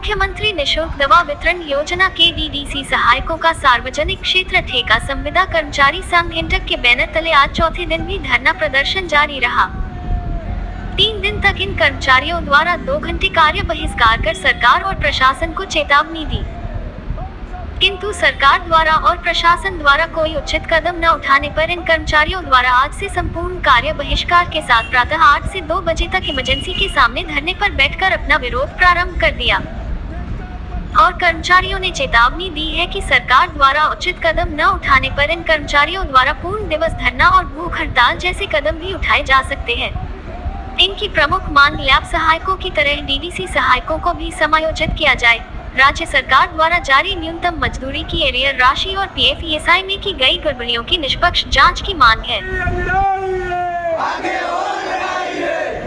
मुख्यमंत्री निःशुल्क दवा वितरण योजना के डीडीसी सहायकों का सार्वजनिक क्षेत्र ठेका संविदा कर्मचारी संघ इंटक के बैनर तले आज चौथे दिन भी धरना प्रदर्शन जारी रहा। 3 दिन तक इन कर्मचारियों द्वारा 2 घंटे कार्य बहिष्कार कर सरकार और प्रशासन को चेतावनी दी, किंतु सरकार द्वारा और प्रशासन द्वारा कोई उचित कदम न उठाने पर इन कर्मचारियों द्वारा आज से संपूर्ण कार्य बहिष्कार के साथ प्रातः 8 से 2 बजे तक इमरजेंसी के सामने धरने पर बैठकर अपना विरोध प्रारंभ कर दिया और कर्मचारियों ने चेतावनी दी है कि सरकार द्वारा उचित कदम न उठाने पर इन कर्मचारियों द्वारा पूर्ण दिवस धरना और भूख हड़ताल जैसे कदम भी उठाए जा सकते हैं। इनकी प्रमुख मांग लैब सहायकों की तरह डीडीसी सहायकों को भी समायोजित किया जाए, राज्य सरकार द्वारा जारी न्यूनतम मजदूरी की एरियर राशि और पीएफ ईएसआई में की गई गड़बड़ियों की निष्पक्ष जांच की मांग है।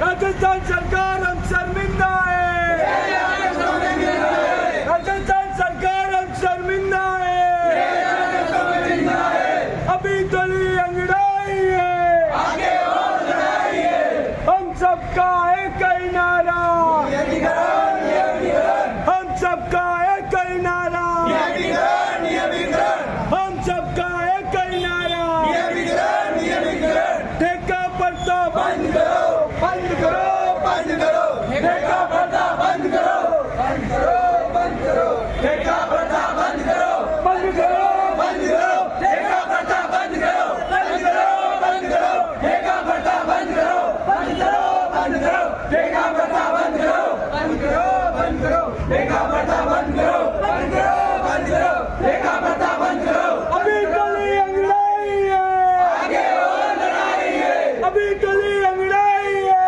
राजस्थान सरकार हम शर्मिंदा है, राजस्थान सरकार हम शर्मिंदा है, अभी गली अंगड़ाई है, हम सबका एक ही नारा, हम सबका एक ही नारा, हम सबका एक ही नारा, ठेका प्रथा बंद करो, बंद करो, बंद करो, ठेका प्रथा बंद करो, बंद करो, बंद करो, ठेका प्रथा बंद करो, बंद करो, बंद करो, ठेका प्रथा बंद करो, बंद करो, बंद करो, ठेका प्रथा बंद करो, बंद करो, बंद करो, ठेका प्रथा बंद करो, बंद करो, बंद करो, ठेका प्रथा बंद करो, बंद करो, बंद करो, ठेका प्रथा बंद करो। अभी गली अंगड़ाई है, आगे और लड़ाई है, अभी गली अंगड़ाई है,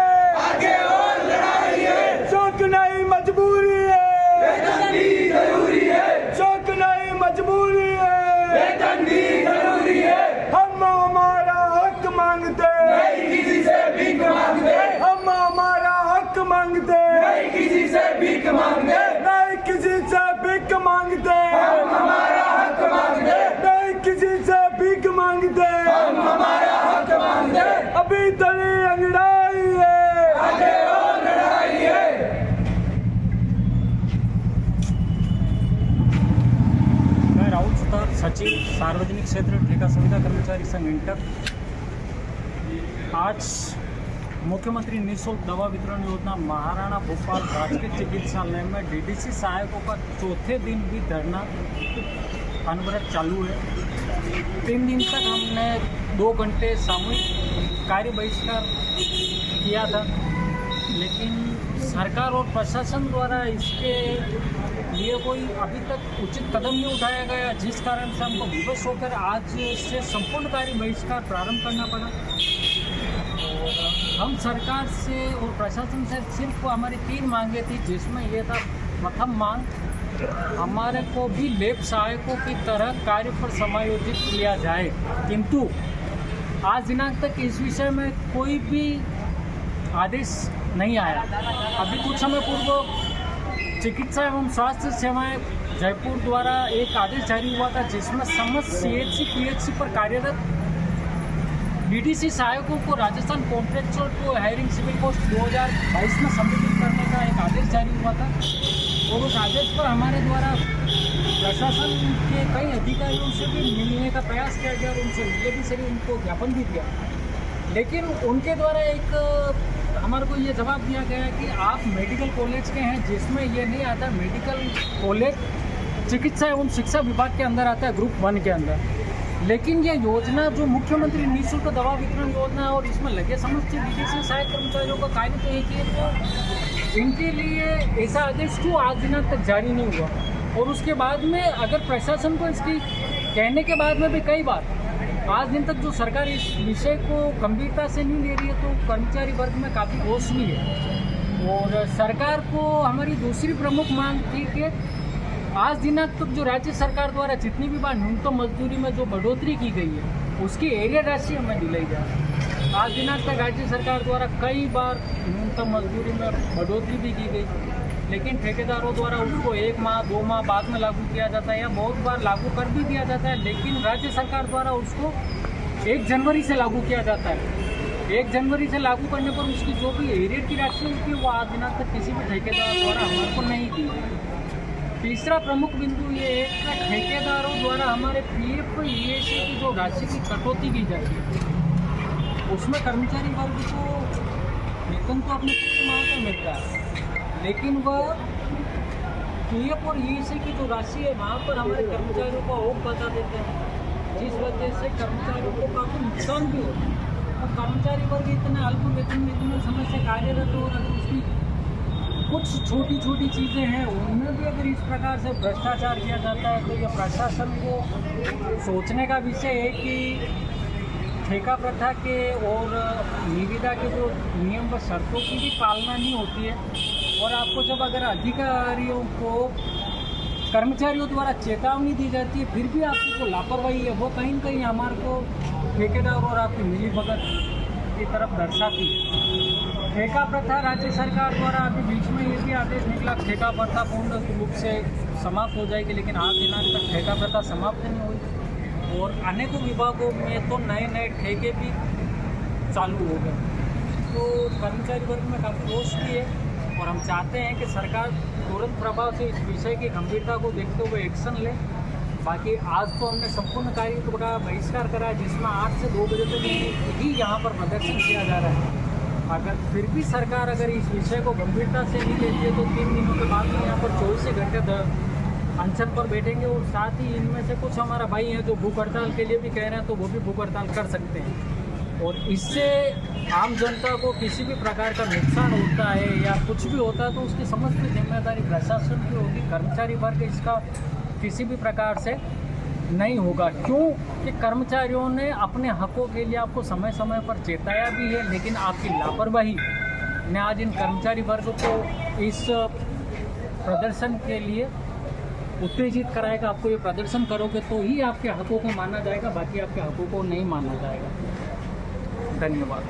आगे और लड़ाई है, शौक नहीं मजबूरी है, वेतन भी जरूरी है, शौक नहीं मजबूरी है, वेतन भी जरूरी है, हम हमारा हक मांगते, नहीं किसी से भीख मांगते, हम हमारा हक मांगते, नहीं किसी से भीख मांगते, नहीं किसी से भीख मांगते, हम हमारा हक मांगते, नहीं किसी से भीख मांगते, हम हमारा हक मांगते, अभी तली अंगड़ाई है, आगे और लड़ाई है। मैं राहुल सुतार, सचिव सार्वजनिक क्षेत्र ठेका संविदा कर्मचारी संघ इंटक। आज मुख्यमंत्री निःशुल्क दवा वितरण योजना महाराणा भोपाल राजकीय चिकित्सालय में डीडीसी सहायकों का चौथे दिन भी धरना अनवरत चालू है। 3 दिन तक हमने 2 घंटे सामूहिक कार्य बहिष्कार किया था, लेकिन सरकार और प्रशासन द्वारा इसके लिए कोई अभी तक उचित कदम नहीं उठाया गया, जिस कारण से हमको विवश होकर आज से संपूर्ण कार्य बहिष्कार प्रारंभ करना पड़ा। हम सरकार से और प्रशासन से सिर्फ हमारी 3 मांगे थी, जिसमें ये था, प्रथम मांग हमारे को भी लैब सहायकों की तरह कार्य पर समायोजित किया जाए, किंतु आज दिनांक तक इस विषय में कोई भी आदेश नहीं आया। अभी कुछ समय पूर्व चिकित्सा एवं स्वास्थ्य सेवाएं जयपुर द्वारा एक आदेश जारी हुआ था, जिसमें समस्त CHC PHC पर कार्यरत डीडीसी सहायकों को Rajasthan contractual to hiring civil post 2022 में सम्मिलित करने का एक आदेश जारी हुआ था और उस आदेश पर हमारे द्वारा प्रशासन के कई अधिकारियों से भी मिलने का प्रयास किया गया और उनसे मिले भी सभी, उनको ज्ञापन भी दिया, लेकिन उनके द्वारा एक हमारे को ये जवाब दिया गया है कि आप मेडिकल कॉलेज के हैं, जिसमें ये नहीं आता। मेडिकल कॉलेज चिकित्सा एवं शिक्षा विभाग के अंदर आता है, ग्रुप 1 के अंदर। लेकिन ये योजना जो मुख्यमंत्री निःशुल्क दवा वितरण योजना है और इसमें लगे समस्त डीडीसी सहायक कर्मचारियों का कार्य तो एक ही है, तो इनके लिए ऐसा आदेश क्यों आज दिनांक तक जारी नहीं हुआ? और उसके बाद में अगर प्रशासन को इसकी कहने के बाद में भी कई बार आज दिन तक जो सरकार इस विषय को गंभीरता से नहीं ले रही है, तो कर्मचारी वर्ग में काफ़ी रोष भी है। और सरकार को हमारी दूसरी प्रमुख मांग थी कि आज दिनांक तक जो राज्य सरकार द्वारा जितनी भी बार न्यूनतम मजदूरी में जो बढ़ोतरी की गई है, उसकी एरियर राशि हमें दिलाई जाए। आज दिनांक तक राज्य सरकार द्वारा कई बार न्यूनतम मजदूरी में बढ़ोतरी भी की गई, लेकिन ठेकेदारों द्वारा उसको 1 माह 2 माह बाद में लागू किया जाता है या बहुत बार लागू कर भी दिया जाता है, लेकिन राज्य सरकार द्वारा उसको 1 जनवरी से लागू किया जाता है। 1 जनवरी से लागू करने पर उसकी जो भी एरियर की राशि होती है वो आज दिनांक तक किसी भी ठेकेदार द्वारा हमारे को नहीं दी। तीसरा प्रमुख बिंदु ये है कि ठेकेदारों द्वारा हमारे पीएफ ईएसी की जो राशि की कटौती की जाती है उसमें कर्मचारी वर्ग को वेतन तो अपने पूरे माह का मिलता है, लेकिन वह पीएफ और ईएसी की जो राशि है वहाँ पर हमारे कर्मचारियों को औक बता देते हैं, जिस वजह से कर्मचारियों को काफ़ी नुकसान भी होता है। और कर्मचारी वर्ग इतना अल्प वेतन में इतने समय से कार्यरत हो और अगर उसकी कुछ छोटी छोटी चीज़ें हैं उनमें भी अगर इस प्रकार से भ्रष्टाचार किया जाता है तो यह प्रशासन को सोचने का विषय है कि ठेका प्रथा के और निविदा के जो नियम व शर्तों की भी पालना नहीं होती है। और आपको जब अगर अधिकारियों को कर्मचारियों द्वारा चेतावनी दी जाती है फिर भी आपकी जो लापरवाही है वो कहीं न कहीं हमारे को ठेकेदार और आपकी मिलीभगत की तरफ दर्शाती है। ठेका प्रथा राज्य सरकार द्वारा अभी बीच में ये भी आदेश निकला ठेका प्रथा पूर्ण रूप से समाप्त हो जाएगी, लेकिन आज दिनांक तक ठेका प्रथा समाप्त नहीं हुई और अनेकों विभागों में तो नए नए ठेके भी चालू हो गए। तो कर्मचारी वर्ग में काफ़ी रोष भी है और हम चाहते हैं कि सरकार तुरंत प्रभाव से इस विषय की गंभीरता को देखते हुए एक्शन ले। बाकी आज तो हमने संपूर्ण कार्य का बहिष्कार करा है जिसमें 8 से 2 बजे तक ही यहाँ पर प्रदर्शन किया जा रहा है। अगर फिर भी सरकार अगर इस विषय को गंभीरता से नहीं लेती है तो 3 दिनों के बाद में यहाँ पर 24 घंटे अनशन पर बैठेंगे और साथ ही इनमें से कुछ हमारा भाई हैं जो भूख हड़ताल के लिए भी कह रहे हैं तो वो भी भूख हड़ताल कर सकते हैं। और इससे आम जनता को किसी भी प्रकार का नुकसान होता है या कुछ भी होता है तो उसकी समस्त जिम्मेदारी प्रशासन की होगी, कर्मचारी वर्ग इसका किसी भी प्रकार से नहीं होगा। क्यों कि कर्मचारियों ने अपने हकों के लिए आपको समय समय पर चेताया भी है, लेकिन आपकी लापरवाही ने आज इन कर्मचारी वर्ग को इस प्रदर्शन के लिए उत्तेजित कराएगा। आपको ये प्रदर्शन करोगे तो ही आपके हकों को माना जाएगा, बाकी आपके हकों को नहीं माना जाएगा। धन्यवाद।